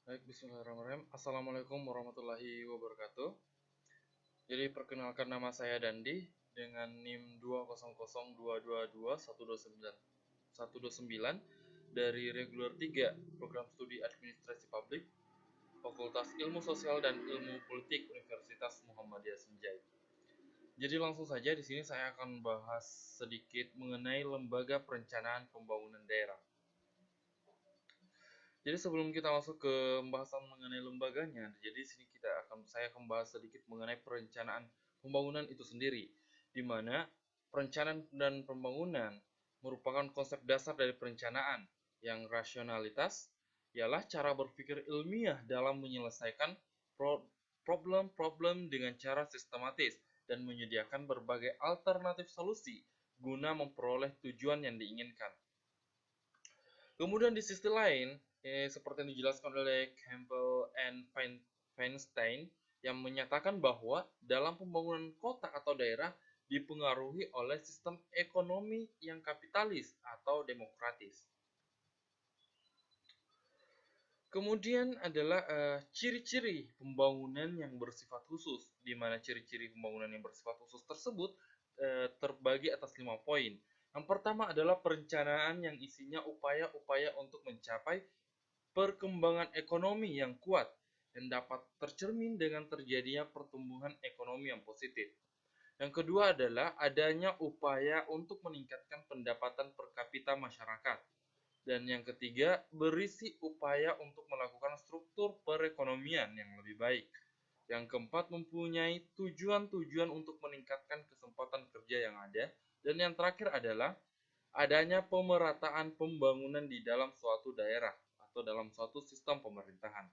Baik, bismillahirrahmanirrahim. Assalamualaikum warahmatullahi wabarakatuh. Jadi perkenalkan, nama saya Dandi dengan NIM 200222129 dari Reguler 3 Program Studi Administrasi Publik Fakultas Ilmu Sosial dan Ilmu Politik Universitas Muhammadiyah Senjai. Jadi langsung saja di sini saya akan bahas sedikit mengenai Lembaga Perencanaan Pembangunan Daerah. Jadi sebelum kita masuk ke pembahasan mengenai lembaganya, jadi sini saya akan bahas sedikit mengenai perencanaan pembangunan itu sendiri, di mana perencanaan dan pembangunan merupakan konsep dasar dari perencanaan yang rasionalitas ialah cara berpikir ilmiah dalam menyelesaikan problem-problem dengan cara sistematis dan menyediakan berbagai alternatif solusi guna memperoleh tujuan yang diinginkan. Kemudian di sisi lain, seperti yang dijelaskan oleh Campbell and Feinstein, yang menyatakan bahwa dalam pembangunan kota atau daerah dipengaruhi oleh sistem ekonomi yang kapitalis atau demokratis. Kemudian adalah ciri-ciri pembangunan yang bersifat khusus, di mana ciri-ciri pembangunan yang bersifat khusus tersebut terbagi atas 5 poin. Yang pertama adalah perencanaan yang isinya upaya-upaya untuk mencapai perkembangan ekonomi yang kuat dan dapat tercermin dengan terjadinya pertumbuhan ekonomi yang positif. Yang kedua adalah adanya upaya untuk meningkatkan pendapatan per kapita masyarakat. Dan yang ketiga, berisi upaya untuk melakukan struktur perekonomian yang lebih baik. Yang keempat, mempunyai tujuan-tujuan untuk meningkatkan kesempatan kerja yang ada. Dan yang terakhir adalah adanya pemerataan pembangunan di dalam suatu daerah atau dalam suatu sistem pemerintahan.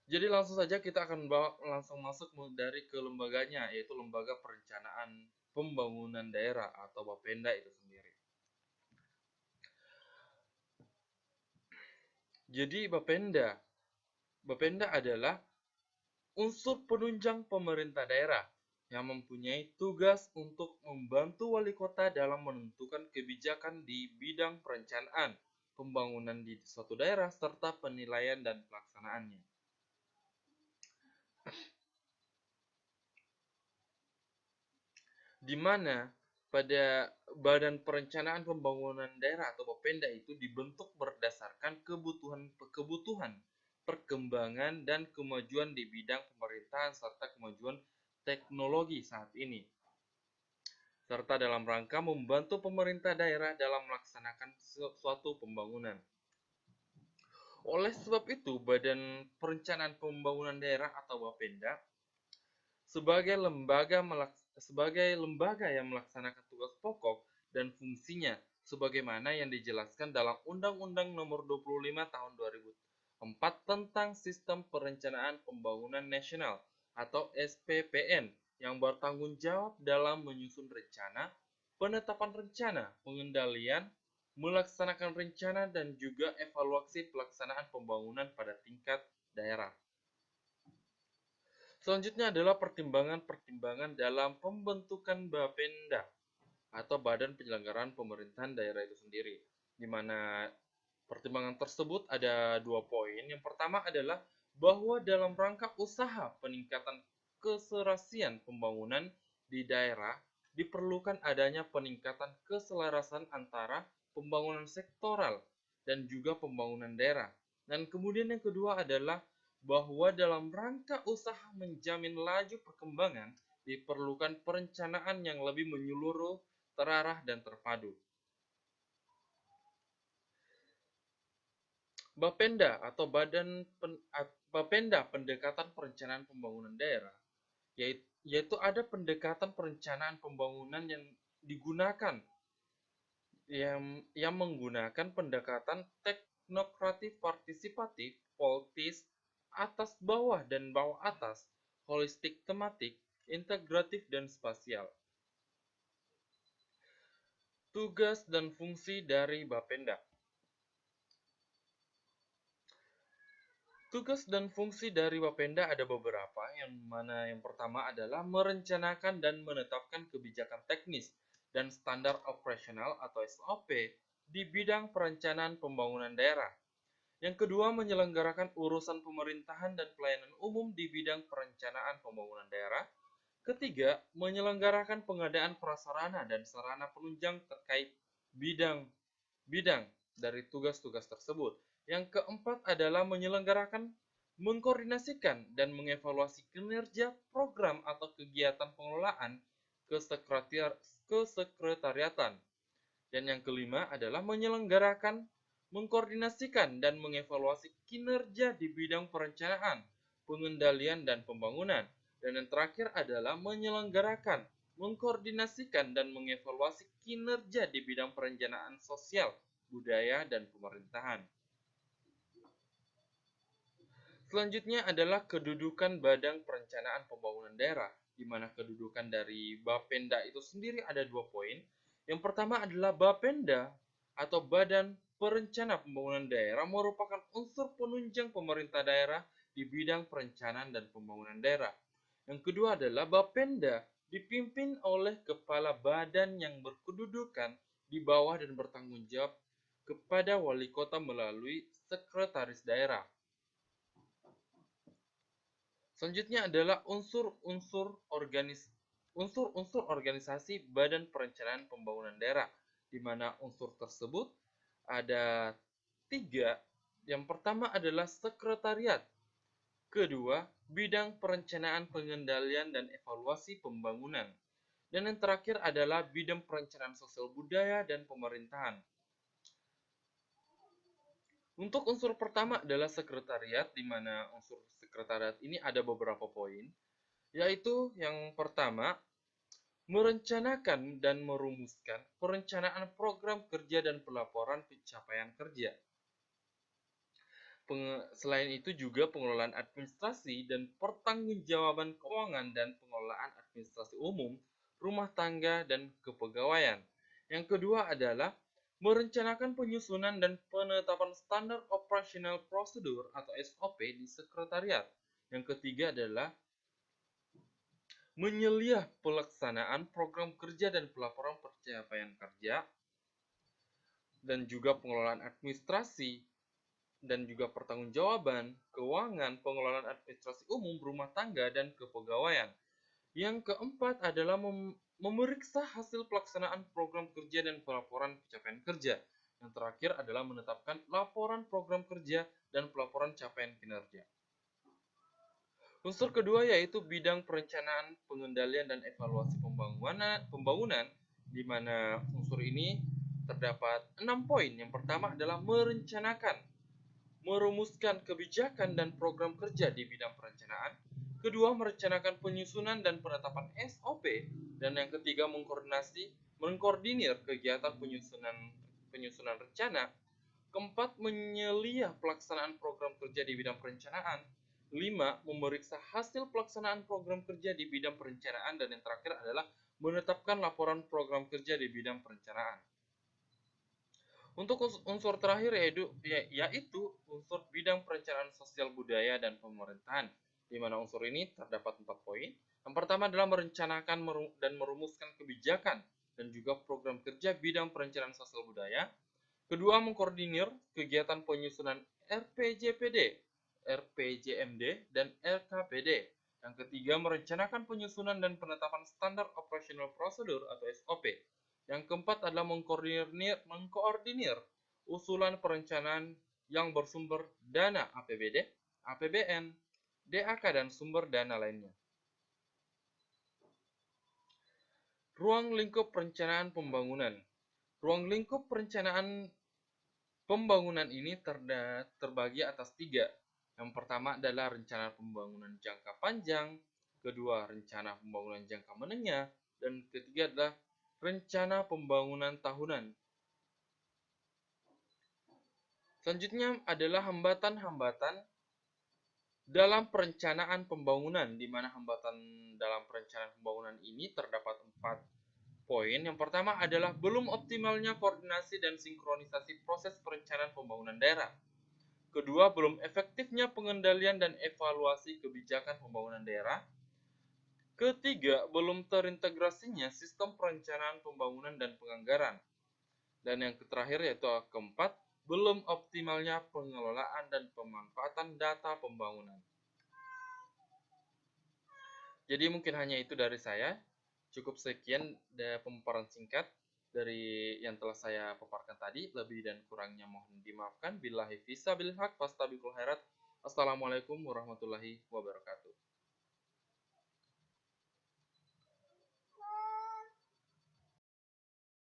Jadi langsung saja kita akan langsung masuk dari ke lembaganya, yaitu Lembaga Perencanaan Pembangunan Daerah atau Bapenda itu sendiri. Jadi Bapenda adalah unsur penunjang pemerintah daerah yang mempunyai tugas untuk membantu wali kota dalam menentukan kebijakan di bidang perencanaan pembangunan di suatu daerah serta penilaian dan pelaksanaannya. Di mana pada Badan Perencanaan Pembangunan Daerah atau Bapenda itu dibentuk berdasarkan kebutuhan, perkembangan dan kemajuan di bidang pemerintahan serta kemajuan teknologi saat ini, serta dalam rangka membantu pemerintah daerah dalam melaksanakan suatu pembangunan. Oleh sebab itu, Badan Perencanaan Pembangunan Daerah atau Bapenda sebagai lembaga yang melaksanakan tugas pokok dan fungsinya sebagaimana yang dijelaskan dalam Undang-Undang Nomor 25 Tahun 2004 tentang Sistem Perencanaan Pembangunan Nasional atau SPPN yang bertanggung jawab dalam menyusun rencana, penetapan rencana, pengendalian, melaksanakan rencana dan juga evaluasi pelaksanaan pembangunan pada tingkat daerah. Selanjutnya adalah pertimbangan-pertimbangan dalam pembentukan Bapenda atau Badan Penyelenggaraan Pemerintahan Daerah itu sendiri, di mana pertimbangan tersebut ada 2 poin. Yang pertama adalah bahwa dalam rangka usaha peningkatan keserasian pembangunan di daerah diperlukan adanya peningkatan keselarasan antara pembangunan sektoral dan juga pembangunan daerah. Dan kemudian yang kedua adalah bahwa dalam rangka usaha menjamin laju perkembangan diperlukan perencanaan yang lebih menyeluruh, terarah, dan terpadu. Bapenda atau Bapenda Pendekatan Perencanaan Pembangunan Daerah, yaitu ada pendekatan perencanaan pembangunan yang digunakan yang menggunakan pendekatan teknokratif partisipatif, politis, atas bawah dan bawah atas, holistik tematik, integratif dan spasial. Tugas dan fungsi dari Bapenda. Tugas dan fungsi dari Bapenda ada beberapa, yang mana yang pertama adalah merencanakan dan menetapkan kebijakan teknis dan standar operasional atau SOP di bidang perencanaan pembangunan daerah. Yang kedua, menyelenggarakan urusan pemerintahan dan pelayanan umum di bidang perencanaan pembangunan daerah. Ketiga, menyelenggarakan pengadaan prasarana dan sarana penunjang terkait bidang-bidang dari tugas-tugas tersebut. Yang keempat adalah mengkoordinasikan dan mengevaluasi kinerja program atau kegiatan pengelolaan kesekretariatan. Dan yang kelima adalah mengkoordinasikan dan mengevaluasi kinerja di bidang perencanaan, pengendalian, dan pembangunan. Dan yang terakhir adalah mengkoordinasikan dan mengevaluasi kinerja di bidang perencanaan sosial, budaya, dan pemerintahan. Selanjutnya adalah kedudukan Badan Perencanaan Pembangunan Daerah, di mana kedudukan dari Bapenda itu sendiri ada 2 poin. Yang pertama adalah Bapenda atau Badan Perencana Pembangunan Daerah merupakan unsur penunjang pemerintah daerah di bidang perencanaan dan pembangunan daerah. Yang kedua adalah Bapenda dipimpin oleh kepala badan yang berkedudukan di bawah dan bertanggung jawab kepada wali kota melalui sekretaris daerah. Selanjutnya adalah unsur-unsur organisasi Badan Perencanaan Pembangunan Daerah, di mana unsur tersebut ada 3. Yang pertama adalah sekretariat. Kedua, bidang perencanaan pengendalian dan evaluasi pembangunan. Dan yang terakhir adalah bidang perencanaan sosial budaya dan pemerintahan. Untuk unsur pertama adalah sekretariat, di mana unsur sekretariat ini ada beberapa poin, yaitu yang pertama, merencanakan dan merumuskan perencanaan program kerja dan pelaporan pencapaian kerja. Selain itu juga pengelolaan administrasi dan pertanggungjawaban keuangan dan pengelolaan administrasi umum, rumah tangga, dan kepegawaian. Yang kedua adalah merencanakan penyusunan dan penetapan standar operational procedure atau SOP di sekretariat. Yang ketiga adalah menyeliah pelaksanaan program kerja dan pelaporan pencapaian kerja, dan juga pengelolaan administrasi dan juga pertanggungjawaban keuangan, pengelolaan administrasi umum, rumah tangga, dan kepegawaian. Yang keempat adalah memeriksa hasil pelaksanaan program kerja dan pelaporan pencapaian kerja. Yang terakhir adalah menetapkan laporan program kerja dan pelaporan capaian kinerja. Unsur kedua yaitu bidang perencanaan, pengendalian, dan evaluasi pembangunan, di mana unsur ini terdapat 6 poin. Yang pertama adalah merencanakan, merumuskan kebijakan dan program kerja di bidang perencanaan. Kedua, merencanakan penyusunan dan penetapan SOP. Dan yang ketiga, mengkoordinir kegiatan penyusunan rencana. Keempat, menyeliah pelaksanaan program kerja di bidang perencanaan. 5. Memeriksa hasil pelaksanaan program kerja di bidang perencanaan. Dan yang terakhir adalah menetapkan laporan program kerja di bidang perencanaan. Untuk unsur terakhir yaitu unsur bidang perencanaan sosial budaya dan pemerintahan, di mana unsur ini terdapat 4 poin. Yang pertama adalah merencanakan dan merumuskan kebijakan dan juga program kerja bidang perencanaan sosial budaya. Kedua, mengkoordinir kegiatan penyusunan RPJPD, RPJMD, dan RKPD. Yang ketiga, merencanakan penyusunan dan penetapan standar operational procedure atau SOP. Yang keempat adalah mengkoordinir usulan perencanaan yang bersumber dana APBD, APBN, DAK, dan sumber dana lainnya. Ruang lingkup perencanaan pembangunan. Ruang lingkup perencanaan pembangunan ini terbagi atas 3. Yang pertama adalah rencana pembangunan jangka panjang, kedua rencana pembangunan jangka menengah, dan ketiga adalah rencana pembangunan tahunan. Selanjutnya adalah hambatan-hambatan dalam perencanaan pembangunan, di mana hambatan dalam perencanaan pembangunan ini terdapat 4 poin. Yang pertama adalah belum optimalnya koordinasi dan sinkronisasi proses perencanaan pembangunan daerah. Kedua, belum efektifnya pengendalian dan evaluasi kebijakan pembangunan daerah. Ketiga, belum terintegrasinya sistem perencanaan pembangunan dan penganggaran. Dan yang terakhir yaitu keempat, belum optimalnya pengelolaan dan pemanfaatan data pembangunan. Jadi mungkin hanya itu dari saya. Cukup sekian pemaparan singkat dari yang telah saya paparkan tadi. Lebih dan kurangnya mohon dimaafkan. Billahi fisabilil haq fastabiqul khairat. Assalamualaikum warahmatullahi wabarakatuh.